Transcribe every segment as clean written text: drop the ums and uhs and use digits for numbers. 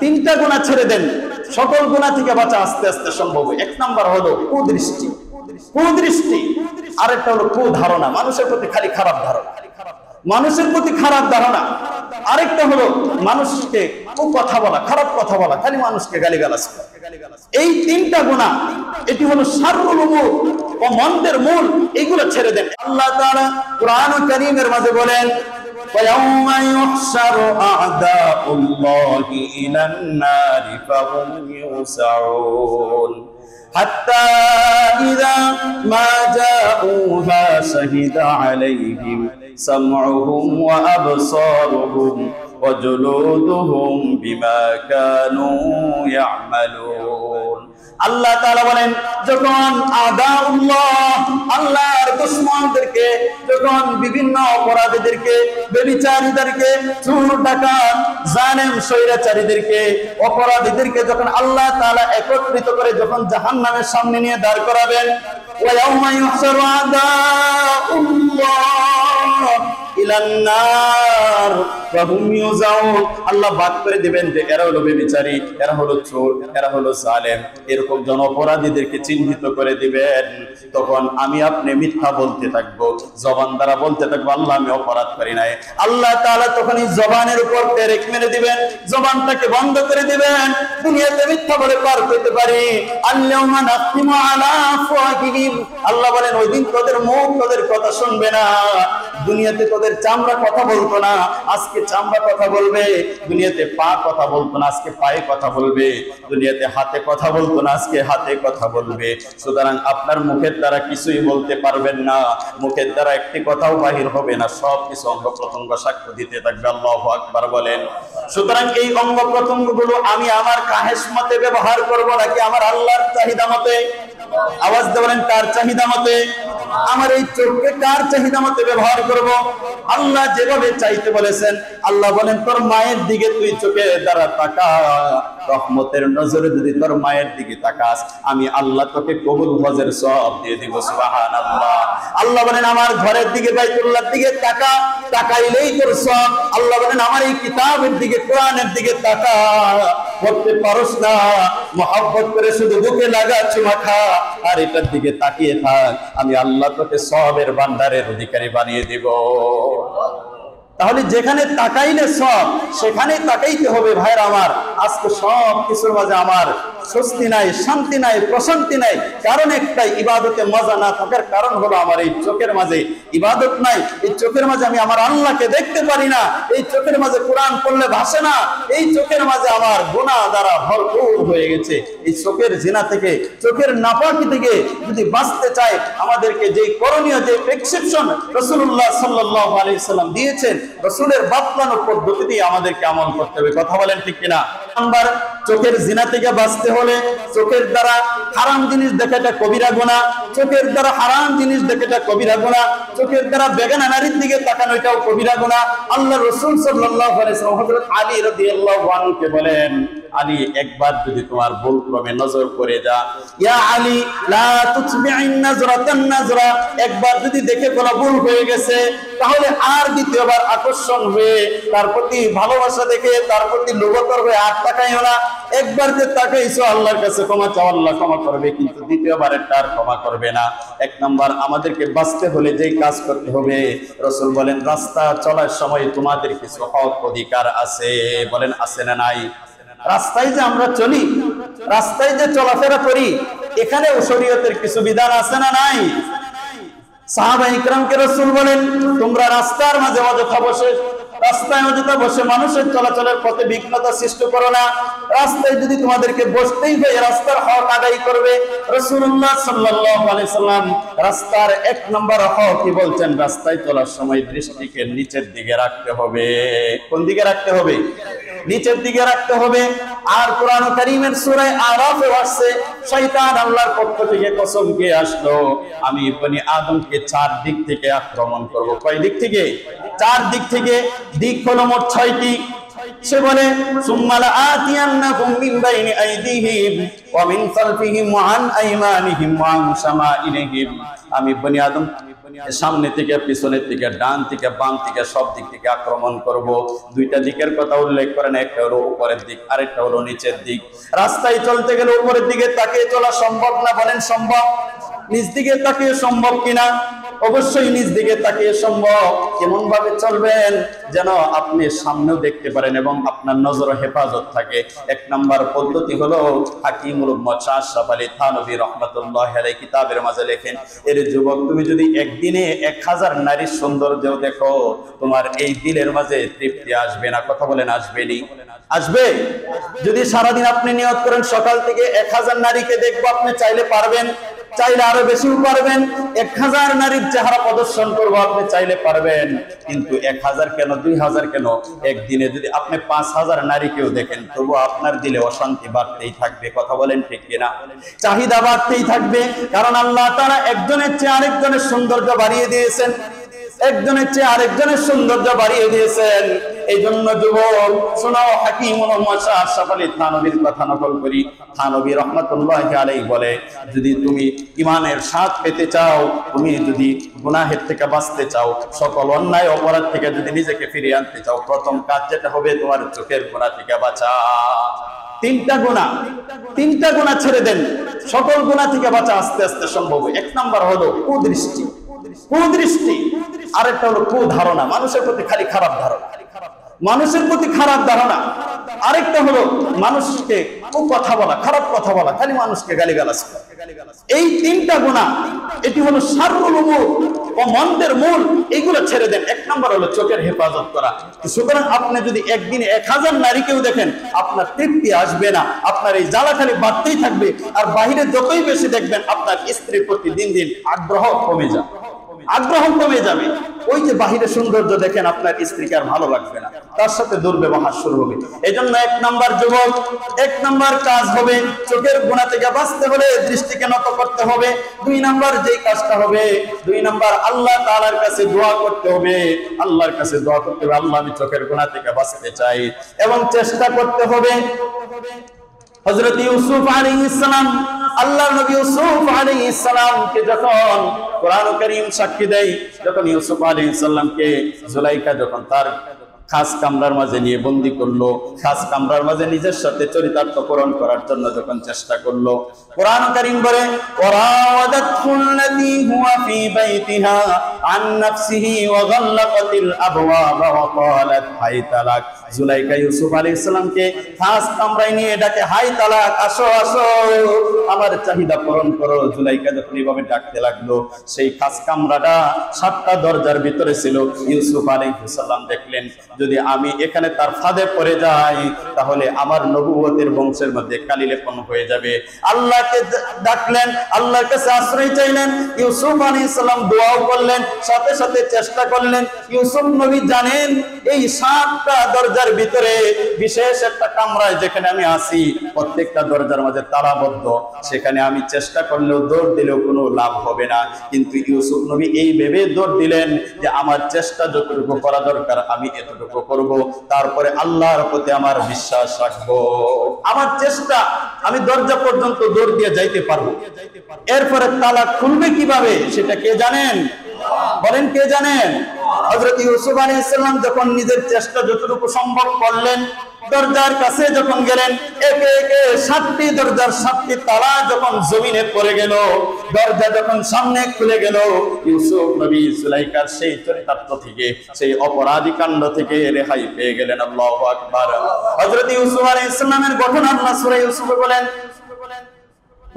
তিনটা গুনাহ ছেড়ে দেন, সকল গুনাহ থেকে বাঁচা আস্তে আস্তে সম্ভব। এক নাম্বার হলো কুদৃষ্টি, আরেকটা হলো কুধারণা, মানুষের প্রতি খালি খারাপ ধারণা, আরেকটা হলো মানুষকে কথা বলা, খারাপ কথা বলা, খালি মানুষকে গালিগালাজ করা। এই তিনটা গুনাহ, এটি হলো শাররুল উমুর ও মন্দের মূল। এগুলো ছেড়ে দেন। আল্লাহ তাআলা কুরআন কারীমের মাঝে বলেন, وَيَوْمَ يُحْشَرُ أَعْدَاءُ اللَّهِ إِلَى النَّارِ فَهُمْ يُوزَعُونَ حَتَّى إِذَا مَا جَاءُوهَا شَهِدَ عَلَيْهِمْ سَمْعُهُمْ وَأَبْصَارُهُمْ وَجُلُودُهُمْ بِمَا كَانُوا يَعْمَلُونَ। আল্লাহ তাআলা বলেন, যখন আদাউল্লাহ, আল্লাহর দুশমনদেরকে, যখন বিভিন্ন অপরাধীদেরকে, ব্যভিচারীদেরকে, চোর ডাকাত, জালেম স্বৈরাচারীদেরকে, অপরাধীদেরকে যখন আল্লাহ তাআলা একত্রিত করে যখন জাহান্নামের সামনে নিয়ে দাঁড় করাবেন, ওয়া ইয়াউমা ইউহশারু আদাউল্লাহ ইলান নার ফাহুম ইউজাউন। আল্লাহ বাদ করে দিবেন যে এরা হলো ব্যভিচারী, এরা হলো চোর, এরা হলো জালেম, এরকম জন অপরাধীদেরকে চিহ্নিত করে দিবেন। তখন আমি আপনি মিথ্যা বলতে থাকবো, জবান দ্বারা বলতে থাকবো আল্লাহ আমি অপরাধ করি নাই। আল্লাহ তাআলা তখন এই জবানের উপর পেরেক মেরে দিবেন, জবানটাকে বন্ধ করে দিবেন। দুনিয়াতে মিথ্যা বলে পার করতে পারি। আল-ইয়াউমা নাখতিমু আলা আফওয়াহিহিম, আল্লাহ বলেন ওই দিন তোদের মুখ তোদের কথা শুনবে না। দুনিয়াতে তোদের চামড়া কথা বলতো না, আজকে চামড়া কথা বলবে। দুনিয়াতে পা কথা বলতো না, আজকে পায়ে কথা বলবে। দুনিয়াতে হাতে কথা বলতো না, আজকে হাতে কথা বলবে। সুতরাং আপনার মুখের দ্বারা কিছুই বলতে পারবেন না, মুখের দ্বারা একটি কথাও বাহির হবে না, সব কিছু অঙ্গ প্রত্যঙ্গ সাক্ষ্য দিতে থাকবে। আল্লাহু আকবার বলেন। সুতরাং এই অঙ্গ প্রত্যঙ্গগুলো আমি আমার কাহেস মতে ব্যবহার করব নাকি আমার আল্লাহর চাহিদা মতে? আওয়াজ দিয়ে বলেন, কার চাহিদা মতে? আমার এই চোখকে কার চাহিদা মতে ব্যবহার করব? আল্লাহ যেভাবে চাইতে বলেছেন। আল্লাহ বলেন, তোর মায়ের দিকে তুই চোখে দ্বারা তাকা, রহমতের নজরে যদি তোর মায়ের দিকে তাকাস, আমি আল্লাহ তোকে কবুল হজের সওয়াব দিয়ে দিব। সুবহানাল্লাহ। আল্লাহ বলেন, আমার ঘরের দিকে, বাইতুল্লাহর দিকে তাকা, তাকাইলেই তোর সওয়াব। আল্লাহ বলেন, আমার এই কিতাবের দিকে, কোরআনের দিকে তাকা, পড়তে পারোস না, মহব্বত করে শুধু বুকে লাগা, চুমা খা, আর এটার দিকে তাকিয়ে থাক, আমি আল্লাহ তোকে সওয়াবের ভান্ডারের অধিকারী বানিয়ে দিব। তাহলে যেখানে তাকাইলে সব, সেখানেই তাকাইতে হবে। ভাইরা আমার, আজকে সব কিছুর মাঝে আমার স্বস্তি নাই, শান্তি নাই, প্রশান্তি নাই। কারণ একটাই, ইবাদতে মজা না থাকার কারণ হলো আমার এই চোখের মাঝে ইবাদত নাই। এই চোখের মাঝে আমি আমার আল্লাহকে দেখতে পারি না। এই চোখের মাঝে কোরআন পড়লে ভাসে না। এই চোখের মাঝে আমার গুনাহ দ্বারা ভরপুর হয়ে গেছে। এই চোখের জিনা থেকে, চোখের নাপাকি থেকে যদি বাঁচতে চাই, আমাদেরকে যে করণীয়, যে প্রেসক্রিপশন রাসূলুল্লাহ সাল্লাল্লাহু আলাইহি সাল্লাম দিয়েছেন, রাসূলের বাতলানো পদ্ধতি দিয়ে আমাদেরকে আমল করতে হবে। কথা বলেন ঠিক কিনা? নাম্বার, চোখের জিনা থেকে বাঁচতে হলে চোখের দ্বারা হারাম জিনিস দেখাটা কবিরা গুনাহ, চোখের দ্বারা হারাম জিনিস দেখাটা কবিরা গুনাহ, চোখের দ্বারা বেগানা নারীর দিকে তাকানো এটাও কবিরা গুনাহ। আল্লাহ রাসূল সাল্লাল্লাহু আলাইহি ওয়াসাল্লাম হযরত আলী রাদিয়াল্লাহু আনহু কে বলেন, আলী একবার যদি তোমার ভুল ক্রমে নজর করে যা, ইয়া আলী লা তুতবি'ন নাজরাতান নাজরা, একবার যদি দেখে কোনো ভুল হয়ে গেছে, তাহলে আর দ্বিতীয়বার আকর্ষণ হয়ে তার প্রতি ভালোবাসা দেখে তার প্রতি লোভতর হয়ে আর তাকাইও না। একবার যে তাকাইছো, আল্লাহর কাছে ক্ষমা চাও, আল্লাহ ক্ষমা করবে, কিন্তু দ্বিতীয়বারের তার ক্ষমা করবে না। এক নাম্বার, আমাদেরকে বাঁচতে হলে যেই কাজ করতে হবে, রাসূল বলেন, রাস্তা চলার সময় তোমাদের কিছু হক অধিকার আছে। বলেন, আছে না নাই? রাস্তায় যে আমরা চলি, রাস্তায় যে চলাফেরা করি, এখানে শরীয়তের কিছু বিধান আছে না নাই? সাহাবায়ে ইকরামকে রাসূল বলেন, তোমরা রাস্তার মাঝে অযথা বসে, রাস্তায় অযথা বসে মানুষের চলাচলের পথে বিঘ্নতা সৃষ্টি করো না। রাস্তায় যদি তোমাদেরকে বসতেই হয়, রাস্তার হক আদায় করবে। রাসূলুল্লাহ সাল্লাল্লাহু আলাইহি সাল্লাম রাস্তার এক নম্বর হক কি বলছেন? রাস্তায় চলার সময় দৃষ্টিকে নিচের দিকে রাখতে হবে। কোন দিকে রাখতে হবে? নিচের দিকে রাখতে হবে। আর কোরআন কারীমের সূরা আরাফে আসছে, শয়তান আল্লাহর পক্ষ থেকে কসম খেয়ে আসলো, আমি বনি আদমকে চার দিক থেকে আক্রমণ করব। কয় দিক থেকে? চার দিক থেকে। দিক হলো মোট 6টি। সে বলে, সুম্মালা আতিয়ান্নাকুম মিন বাইনি আইদিহিম ওয়া মিন খালফিহিম ওয়া আন আইমানিহিম ওয়া আন শামাইলিহিম, আমি বনি সামনে থেকে পিছনের থেকে ডান থেকে বাম থেকে সব দিক থেকে আক্রমণ করব। দুইটা দিকের কথা উল্লেখ করেন, একটা হলো উপরের দিক, আরেকটা হলো নিচের দিক। রাস্তায় চলতে গেলে উপরের দিকে তাকিয়ে চলা সম্ভব না? বলেন সম্ভব? নিচ দিকে তাকিয়ে সম্ভব কিনা? অবশ্যই নিচ দিকে তাকিয়ে সম্ভব। কেমন ভাবে চলবেন যেন আপনি সামনেও দেখতে পারেন এবং আপনার নজর হেফাজত থাকে। এক নাম্বার পদ্ধতি হলো হাকিমুল উম্মাহ আশরাফ আলী থানভী রাহমাতুল্লাহি আলাইহি কিতাবের মাঝে লেখেন, এর যুবক তুমি যদি একদিনে 1000 নারীর সৌন্দর্য দেখো, তোমার এই দিলের মাঝে তৃপ্তি আসবে না। কথা বলেন আসবেনি? আসবে। যদি সারাদিন আপনি নিয়ত করেন সকাল থেকে 1000 নারীকে দেখবো, আপনি চাইলে পারবেন, চাইলে আরো বেশিও পারবেন। 1000 নারীর চেহারা প্রদর্শন করবো, আপনি চাইলে পারবেন। কিন্তু 1000 কেন, 2000 কেন, একদিনে যদি আপনি 5000 নারীকেও দেখেন, তবু আপনার দিলে অশান্তি বাড়তেই থাকবে। কথা বলেন ঠিক কিনা? চাহিদা বাড়তেই থাকবে। কারণ আল্লাহ তাআলা একজনের চেয়ে আরেকজনের সৌন্দর্য বাড়িয়ে দিয়েছেন, একজনের চেয়ে আরেকজনের সৌন্দর্য বাড়িয়ে দিয়েছেন। এই জন্য যুবক শোনো, হাকিমুল উম্মাহ আশরাফ আলী থানভীর কথা নকল করি। থানভী রাহমাতুল্লাহি আলাইহি বলে, যদি তুমি ঈমানের স্বাদ পেতে চাও, তুমি যদি গুনাহের থেকে বাঁচতে চাও, সকল অন্যায় অপরাধ থেকে যদি নিজেকে ফিরিয়ে আনতে চাও, প্রথম কাজ যেটা হবে, তোমার চোখের গুনাহ থেকে বাঁচা। তিনটা গুনাহ ছেড়ে দেন, সকল গুনাহ থেকে বাঁচা আস্তে আস্তে সম্ভব। এক নাম্বার হলো কুদৃষ্টি। আরেকটা হলো কুধারণা, মানুষের প্রতি খালি খারাপ ধারণা, মানুষের প্রতি খারাপ ধারণা। আরেকটা হলো মানুষকে কথা বলা, খারাপ কথা বলা, খালি মানুষকে গালিগালাজ করা। এই তিনটা গুনাহ, এটি হলো শাররুল উমুর ও মন্দের মূল। এইগুলো ছেড়ে দেন। এক নাম্বার হলো চোখের হেফাজত করা। সুতরাং আপনি যদি একদিনে 1000 নারীকেও দেখেন, আপনার তৃপ্তি আসবে না, আপনার এই জ্বালা খালি বাড়তেই থাকবে। আর বাহিরে যতই বেশি দেখবেন, আপনার স্ত্রীর প্রতি দিন দিন আগ্রহ কমে যাবে, আগ্রহ কমে যাবে। ওই যে বাহিরে সৌন্দর্য দেখেন, আপনার স্ত্রীকে আর ভালো লাগবে না, তার সাথে দুর্ব্যবহার শুরু হবে। এই জন্য এক নাম্বার যুবক, এক নাম্বার কাজ হবে, চোখের গুনাহ থেকে বাঁচতে হলে দৃষ্টিকে নত করতে হবে। 2 নাম্বার যেই কাজটা হবে, 2 নাম্বার আল্লাহ তাআলার কাছে দোয়া করতে হবে। আল্লাহর কাছে দোয়া করতে হবে, আল্লাহ আমি চোখের গুনাহ থেকে বাঁচতে চাই, এবং চেষ্টা করতে হবে। হযরত ইউসুফ আলাইহিস সালাম, আল্লাহর নবী ইউসুফ আলাইহিস সালামকে যখন কোরআন কারীম সাক্ষী দেয়, যখন ইউসুফ আলাইহিস সালামকে জুলাইখা যখন তার খাস কামরার মাঝে নিয়ে বন্দী করলো, খাস কামরার মাঝে নিজের সাথে চরিতার্থকরণ করার জন্য যখন চেষ্টা করলো, কোরআন কারীম বলে, ওয়ারাওয়াদাতুল্লাতী হুয়া ফি বাইতিহা আন নাফসিহি ওয়া গাল্লাকাতিল আবওয়াবা ওয়া ক্বালাত হাই তালাক। জুলাইখা ইউসুফ আলাইহিস সালামকে খাস কামরায় নিয়ে ডাকে, হাই তালাক, আসো আসো, আমার চাহিদা পূরণ করো। জুলাইখা যখন এইভাবে ডাকতে লাগলো, সেই খাস কামরাটা 7টা দরজার ভিতরে ছিল। ইউসুফ আলাইহিস সালাম দেখলেন, যদি আমি এখানে তার ফাঁদে পড়ে যাই, তাহলে আমার নবুয়তের বংশের মধ্যে কালিলেপন হয়ে যাবে। আল্লাহকে ডাকলেন, আল্লাহর কাছে আশ্রয় চাইলেন। ইউসুফ আলাইহিস সালাম দোয়াও করলেন, সাথে সাথে চেষ্টা করলেন। ইউসুফ নবী জানেন, এই 7টা দরজার ভিতরে বিশেষ একটা কামরায় যেখানে আমি আছি, প্রত্যেকটা দরজার মাঝে তালাবদ্ধ, সেখানে আমি চেষ্টা করলেও দৌড় দিলেও কোনো লাভ হবে না। কিন্তু ইউসুফ নবী এই ভেবে দৌড় দিলেন যে আমার চেষ্টা যতটুকু করা দরকার আমি এতটুকু করব, তারপরে আল্লাহর প্রতি আমার বিশ্বাস রাখবো, আমার চেষ্টা, আমি দরজা পর্যন্ত দৌড় দিয়ে যাইতে পারবো। এরপরে তালা খুলবে কিভাবে সেটা কে জানেন? বলেন কে জানেন? হযরত ইউসুফ আলাইহিস সালাম যখন নিজের চেষ্টা যতটুকু সম্ভব করলেন, দরজার কাছে যখন গেলেন, একে একে 7টি দরজার 7টি তালা যখন জমিনে পড়ে গেল, দরজা যখন সামনে খুলে গেল, ইউসুফ নবী জুলাইখার সেই চরিতার্থ থেকে, সেই অপরাধী কাণ্ড থেকে রেহাই পেয়ে গেলেন। আল্লাহু আকবার। হযরত ইউসুফ আলাইহিস সালামের ঘটনা আল্লাহ সূরা ইউসুফে বলেন,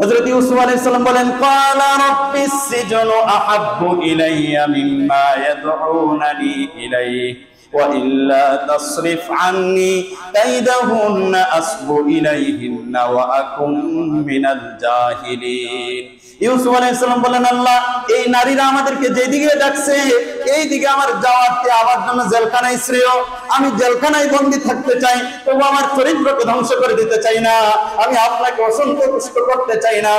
হযরত ইউসুফ আলাইহিস সালাম বলেন, ক্বালা রাব্বিস সিজনু আহাব্বু ইলাইয়া মিম্মা ইয়াদউনানি ইলাইহি ওয়া ইল্লা তাসরিফ আন্নী কাইদাহুন্না আসবু ইলাইহিন্না ওয়া আকুম মিনাল জাহিলিন। ইউসুফ আলাইহিস সালাম বলেন, আল্লাহ, এই নারীরা আমাদেরকে যেদিকে ডাকছে, এই দিকে আমার যাওয়াতে আমার জন্য জেলখানায় শ্রেয়, আমি জেলখানায় বন্দী থাকতে চাই, তবু আমার চরিত্রকে ধ্বংস করে দিতে চাই না, আমি আপনাকে অসন্তুষ্ট করতে চাই না।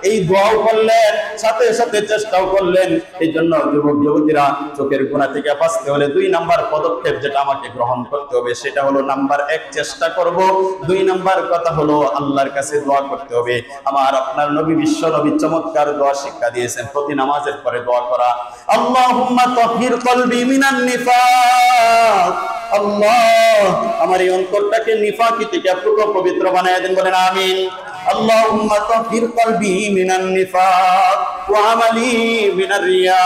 এই দোয়াও করলেন, সাথে সাথে চেষ্টাও করলেন। এই জন্য যুবক যুবতীরা, চোখের গুনাহ থেকে বাঁচতে হলে 2 নাম্বার পদক্ষেপ যেটা আমাকে গ্রহণ করতে হবে সেটা হলো, নাম্বার 1 চেষ্টা করব, 2 নাম্বার কথা হলো আল্লাহর কাছে দোয়া করতে হবে। আমার আপনার নবী, বিশ্ব নবী চমৎকার দোয়া শিক্ষা দিয়েছেন, প্রতি নামাজের পরে দোয়া করা, আল্লাহুম্মা তাহহির কলবি মিনান নিফাক। আল্লাহ, আমার এই অন্তরটাকে নিফাকি থেকে পুরো পবিত্র বানায় দেন, বলেন আমিন। আল্লাহুম্মা তাহহির কলবি মিনান নিফাক ওয়া আমালি মিনার রিয়া।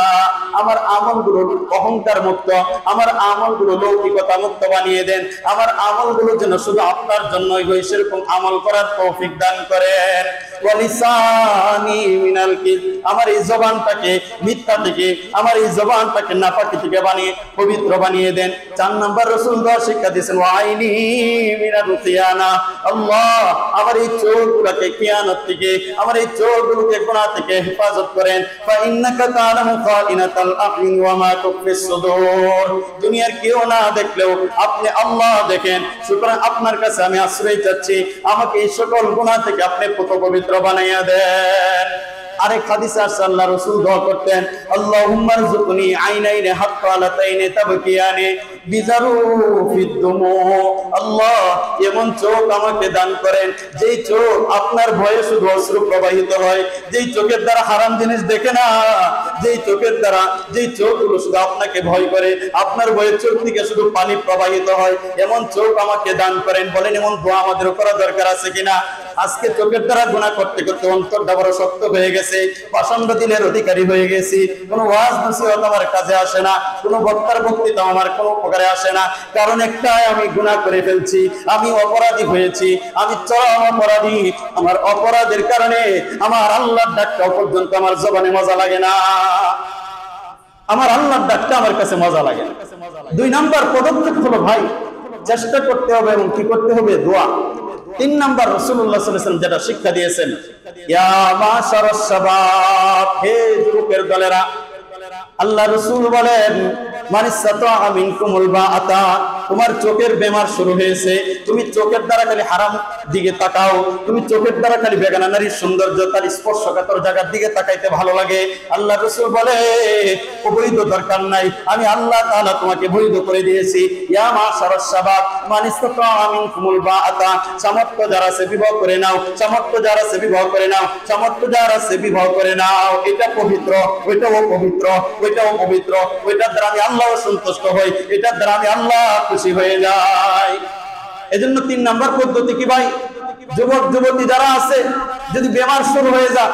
আমার আমলগুলো অহংকার মুক্ত, আমার আমলগুলো লৌকিকতা মুক্ত বানিয়ে দেন। আমার আমলগুলো যেন শুধু আপনার জন্যই হয়, সেরকম আমল করার তৌফিক দান করেন। ওয়া লিসানি মিনাল কিয, আমার এই জবানটাকে মিথ্যা থেকে, আমার এই জবানটাকে নাপাকি থেকে বানিয়ে পবিত্র বানিয়ে দেন। 4 নাম্বার রাসূল দোয়া শিক্ষা দিয়েছেন, ওয়া আইনি মিনার খিয়ানা। আল্লাহ, আমার এই চোখগুলোকে খিয়ানত থেকে, আমার এই চোখগুলোকে গুনাহ থেকে হেফাজত করেন। ফা ইন্নাকা তা'লামু খাইনাতাল আ'ইন ওয়া মা তুখফিস সুদূর। দুনিয়ার কেউ না দেখলেও আপনি আল্লাহ দেখেন, সুতরাং আপনার কাছে আমি আশ্রয় চাচ্ছি, আমাকে এই সকল গুনাহ থেকে আপনি পবিত্র বানাইয়া দেন। আরেক হাদিসে আছে আল্লাহ রাসূল দোয়া করতেন, আল্লাহুম্মা রযুকনি আইনাইনি হাক্কালাতাইনি তাবকিয়ানি বিজারুফিদ দুমু। আল্লাহ, এমন চোখ আমাকে দান করেন যেই চোখ আপনার ভয়ে শুধু অশ্রু প্রবাহিত হয়, যেই চোখের দ্বারা হারাম জিনিস দেখে না, যেই চোখের দ্বারা, যেই চোখগুলো শুধু আপনাকে ভয় করে, আপনার ভয়ের চোখ থেকে শুধু পানি প্রবাহিত হয়, এমন চোখ আমাকে দান করেন। বলেন, এমন দোয়া আমাদের করা দরকার আছে কিনা? আজকে চোখের দ্বারা গুনাহ করতে করতে অন্তরটা বড় শক্ত হয়ে গেছে, পাষণ্ড দিলের অধিকারী হয়ে গেছি। কোনো ওয়াজ নসিহত আমার কাজে আসে না, কোনো বক্তার বক্তৃতা আমার কোনো উপকারে আসে না, কারণ একটাই, আমি গুনাহ করে ফেলছি, আমি অপরাধী হয়েছি, আমি চরম অপরাধী। আমার অপরাধের কারণে আমার আল্লাহর ডাকটা পর্যন্ত আমার জবানে মজা লাগে না, আমার আল্লাহর ডাকটা আমার কাছে মজা লাগে না। 2 নাম্বার পদক্ষেপ হলো ভাই, চেষ্টা করতে হবে এবং কি করতে হবে? দোয়া। 3 নাম্বার রাসূলুল্লাহ সাল্লাল্লাহু আলাইহি ওয়াসাল্লাম যেটা শিক্ষা দিয়েছেন, ইয়া মাশারাস শাবাব, হে যুবকের দলেরা, আল্লাহ রাসূল বলেন, মানিসাতা মিনকুমুল বাআতা, তোমার চোখের বেমার শুরু হয়েছে, তুমি চোখের দ্বারা খালি হারাম দিকে তাকাও, তুমি চোখের দ্বারা খালি বেগানা নারীর সৌন্দর্য, তার স্পর্শকাতর জায়গার দিকে তাকাইতে ভালো লাগে। আল্লাহ রাসূল বলে, অবৈধ দরকার নাই, আমি আল্লাহ তাআলা তোমাকে বৈধ করে দিয়েছি। ইয়া মাশারাস শাবাব, মানিসাতা মিনকুমুল বাআতা, সামর্থ্য যারা আছে বিবাহ করে নাও, সামর্থ্য যারা আছে বিবাহ করে নাও, সামর্থ্য যারা আছে বিবাহ করে নাও। এটা পবিত্র, ওইটাও পবিত্র, ওইটাও পবিত্র, ওইটার দ্বারা আমি আল্লাহ সন্তুষ্ট হই, এটার দ্বারা আমি আল্লাহ খুশি হয়ে যাই। এজন্য 3 নাম্বার পদ্ধতি কি ভাই? যুবক যুবতী যারা আছে, যদি বেমার শুরু হয়ে যায়,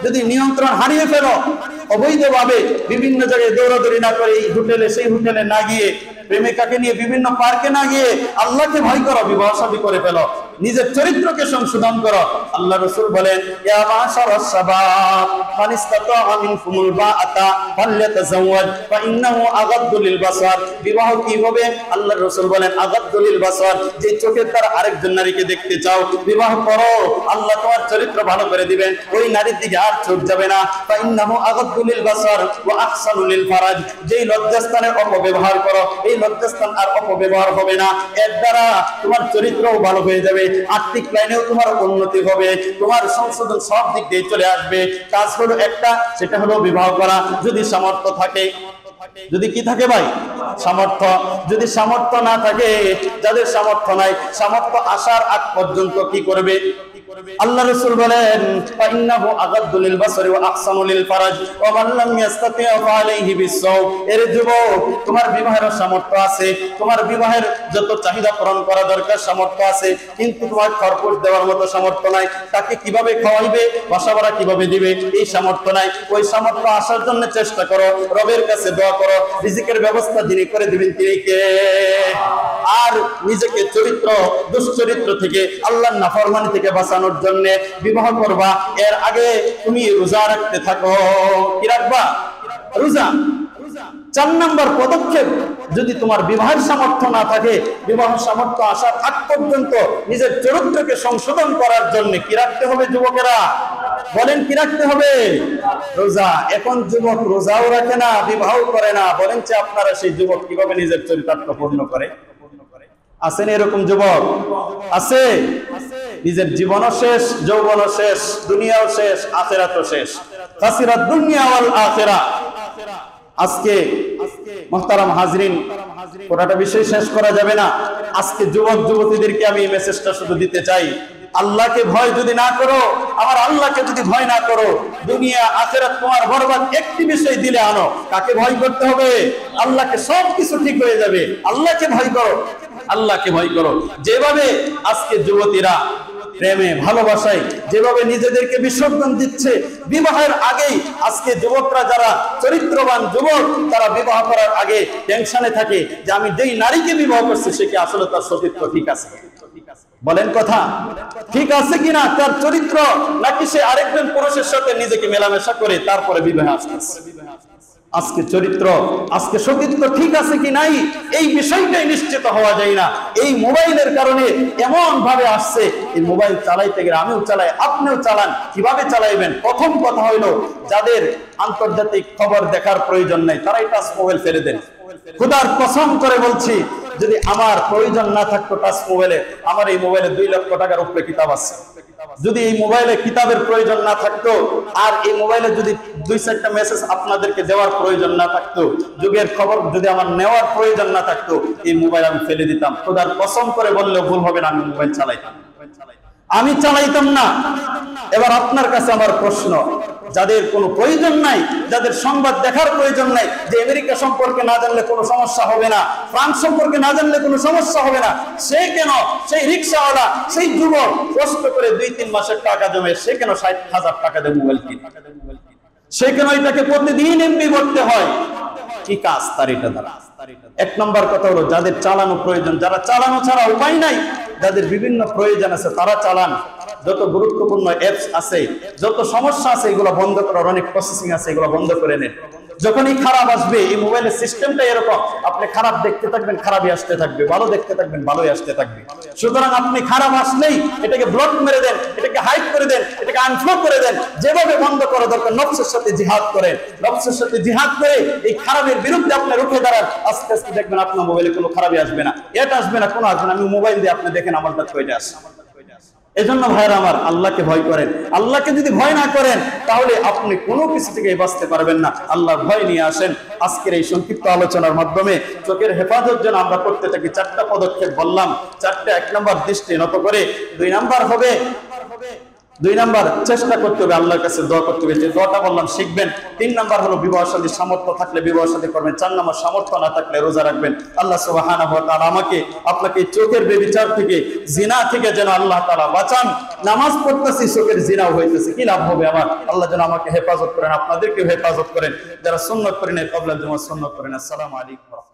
যদি নিয়ন্ত্রণ হারিয়ে ফেলো, অবৈধভাবে বিভিন্ন জায়গায় দৌড়াদৌড়ি না করে, এই হোটেলে সেই হোটেলে না গিয়ে, প্রেমিকাকে নিয়ে বিভিন্ন পার্কে না গিয়ে আল্লাহকে ভয় করো, বিবাহ শাদী করে ফেলো, নিজের চরিত্রকে সংশোধন করো। আল্লাহ রাসূল বলেন, ইয়া মাশারাস শাবাব, মান ইসতাতা মিনকুমুল বাআতা ফালইয়াতাযাওয়াজ ফা ইন্নাহু আগাদ্দু লিল বাসার। বিবাহ কি হবে? আল্লাহ রাসূল বলেন, আগাদ্দু লিল বাসার, যে চোখের দ্বারা আরেকজন নারীকে দেখতে চাও, বিবাহ করো, আল্লাহ তোমার চরিত্র ভালো করে দিবেন, ওই নারীর দিকে আর চোখ যাবে না। ফা ইন্নাহু আগাদ্দু লিল বাসার ওয়া আহসানু লিল ফারাজ, যেই লজ্জাস্থানের অপব্যবহার করো, এই লজ্জাস্থান আর অপব্যবহার হবে না, এর দ্বারা তোমার চরিত্রও ভালো হয়ে যাবে, আর্থিক লাইনেও তোমার উন্নতি হবে, তোমার সংশোধন সব দিক দিয়ে চলে আসবে। কাজ হলো একটা, সেটা হলো বিবাহ করা, যদি সামর্থ্য থাকে। যদি কি থাকে ভাই? সামর্থ্য। যদি সামর্থ্য না থাকে, যাদের সামর্থ্য নাই, সামর্থ্য আসার আগ পর্যন্ত কি করবে? আল্লাহ রাসূল বলেন, ফাইন্নাহু আগাদ্দু লিল বাসারি ওয়া আহসানু লিল ফারাজ ওয়া মান লাম ইস্তাতি' ফালাইহি বিস-সাওম। এর যুবক, তোমার বিবাহের সামর্থ্য আছে, তোমার বিবাহের যত চাহিদা পূরণ করা দরকার সামর্থ্য আছে, কিন্তু তোমার খরচ দেওয়ার মতো সামর্থ্য নাই, তাকে কিভাবে খাওয়াইবে, বাসা ভাড়া কিভাবে দিবে, এই সামর্থ্য নাই। ওই সামর্থ্য আসার জন্য চেষ্টা করো, রবের কাছে দোয়া করো, রিজিকের ব্যবস্থা যিনি করে দিবেন তিনি কে? আর নিজেকে চরিত্র, দুশ্চরিত্র থেকে, আল্লাহর নাফরমানি থেকে বাঁচানোর জন্য বিবাহ করবা। এর আগে তুমি রোজা রাখতে থাকো। কি রাখবা? রোজা। 4 নাম্বার পদক্ষেপ, যদি তোমার বিবাহের সামর্থ্য না থাকে, বিবাহ সামর্থ্য আসার আগ পর্যন্ত নিজের চরিত্রকে সংশোধন করার জন্য কি রাখতে হবে যুবকেরা? বলেন, কি রাখতে হবে? রোজা। এখন যুবক রোজাও রাখে না, বিবাহ করে না, বলেন যে আপনারা সেই যুবক কিভাবে নিজের চরিতার্থ পূর্ণ করে? আছেন এরকম যুবক? আছে। নিজের জীবনও শেষ, যৌবনও শেষ, দুনিয়াও শেষ, আখিরাতও শেষ। খাসিরাত দুনিয়া ওয়াল আখিরা। আজকে মুহতারাম হাজরিন, পুরোটা বিষয় শেষ করা যাবে না। আজকে যুবক যুবতীদেরকে আমি এই মেসেজটা শুধু দিতে চাই, আল্লাহকে ভয় যদি না করো, আমার আল্লাহকে যদি ভয় না করো, দুনিয়া আখিরাত তোমার বরবাদ একটি বিষয় দিলে আনো। কাকে ভয় করতে হবে? আল্লাহকে, সবকিছু ঠিক হয়ে যাবে। আল্লাহকে ভয় করো, আল্লাহকে ভয় করো। যেভাবে আজকে যুবতীরা প্রেমে ভালোবাসায় যেভাবে নিজেদেরকে বিসর্জন দিচ্ছে বিবাহের আগেই, আজকে যুবকরা যারা চরিত্রবান যুবক, তারা বিবাহ করার আগে টেনশনে থাকে যে আমি যেই নারীকে বিবাহ করছি সে কি আসলে তার সতীত্ব ঠিক আছে? বলেন কথা ঠিক আছে কিনা, তার চরিত্র, নাকি সে আরেকজন পুরুষের সাথে নিজেকে মেলামেশা করে তারপরে বিবাহে আসতেছে। আজকে চরিত্র, আজকে সতীত্ব ঠিক আছে কি নাই, এই বিষয়টাই নিশ্চিত হওয়া যায় না। এই মোবাইলের কারণে এমন ভাবে আসছে, এই মোবাইল চালাইতে গেলে আমিও চালাই, আপনিও চালান, কিভাবে চালাইবেন? প্রথম কথা হইলো, যাদের আন্তর্জাতিক খবর দেখার প্রয়োজন নাই তারাই টাচ মোবাইল ফেলে দেন। খোদার কসম করে বলছি, যদি আমার প্রয়োজন না থাকতো টাচ মোবাইলে, আমার এই মোবাইলে 2 লক্ষ টাকার উপরে কিতাব আছে। যদি এই মোবাইলে কিতাবের প্রয়োজন না থাকতো, আর এই মোবাইলে যদি 2-4টা মেসেজ আপনাদেরকে দেওয়ার প্রয়োজন না থাকতো, যুগের খবর যদি আমার নেওয়ার প্রয়োজন না থাকতো, এই মোবাইল আমি ফেলে দিতাম। খোদার কসম করে বললেও ভুল হবে না, আমি মোবাইল চালাইতাম, আমি চালাইতাম না। এবার আপনার কাছে আমার প্রশ্ন, যাদের কোনো প্রয়োজন নাই, যাদের সংবাদ দেখার প্রয়োজন নাই, যে আমেরিকা সম্পর্কে না জানলে কোনো সমস্যা হবে না, ফ্রান্স সম্পর্কে না জানলে কোনো সমস্যা হবে না, সে কেন, সেই রিক্সাওয়ালা, সেই যুবক কষ্ট করে 2-3 মাসের টাকা জমে সে কেন 60,000 টাকা দিয়ে মোবাইল কিনে? সে কেন এটাকে প্রতিদিন এমবি করতে হয়? কি কাজ তার এটা দ্বারা? এক নম্বর কথা হলো, যাদের চালানো প্রয়োজন, যারা চালানো ছাড়া উপায় নাই, যাদের বিভিন্ন প্রয়োজন আছে তারা চালান। যত গুরুত্বপূর্ণ অ্যাপস আছে, যত সমস্যা আছে, এগুলো বন্ধ করার অনেক প্রসেসিং আছে, এগুলো বন্ধ করে নেন। যখনই খারাপ আসবে, এই মোবাইলের সিস্টেমটা এরকম, আপনি খারাপ দেখতে থাকবেন, খারাপই আসতে থাকবে, ভালো দেখতে থাকবেন, ভালোই আসতে থাকবে। সুতরাং আপনি খারাপ আসলেই এটাকে ব্লক মেরে দেন, এটাকে হাইড করে দেন, এটাকে আনফলো করে দেন। যেভাবে বন্ধ করা দরকার, নফসের সাথে জিহাদ করেন। নফসের সাথে জিহাদ করে এই খারাপের বিরুদ্ধে আপনি রুখে দাঁড়ান। আস্তে আস্তে দেখবেন আপনার মোবাইলে কোনো খারাপই আসবে না, এটা আসবে না, কোনো আসবে না। আমি মোবাইল দিয়ে আপনি দেখেন আমার কাছে কয়টা আসে। এজন্য ভাইরা আমার, আল্লাহকে ভয় করেন। আল্লাহকে যদি ভয় না করেন, তাহলে আপনি কোনো কিছু থেকে বাঁচতে পারবেন না। আল্লাহর ভয় নিয়ে আসেন। আজকের এই সংক্ষিপ্ত আলোচনার মাধ্যমে চোখের হেফাজত যেন আমরা করতে থাকি। 4টা পদক্ষেপ বললাম, 4টা। 1 নম্বর দৃষ্টি নত করে। 2 নম্বর হবে, 2 নম্বর চেষ্টা করতে হবে, আল্লাহর কাছে দোয়া করতে হবে, যে দোয়াটা বললাম শিখবেন। 3 নম্বর হলো বিবাহ শাদীর সামর্থ্য থাকলে বিবাহ শাদী করবেন। 4 নম্বর সামর্থ্য না থাকলে রোজা রাখবেন। আল্লাহ সুবহানাহু ওয়া তাআলা আমাকে আপনাকে চোখের বেবিচার থেকে, জিনা থেকে যেন আল্লাহ তাআলা বাঁচান। নামাজ পড়তেছি, চোখের জিনাও হইতেছে, কি লাভ হবে আমার? আল্লাহ যেন আমাকে হেফাজত করেন, আপনাদেরকেও হেফাজত করেন। যারা সুন্নাত করেন, ক্বাবলা জুমা সুন্নাত করেন। আসসালামু আলাইকুম।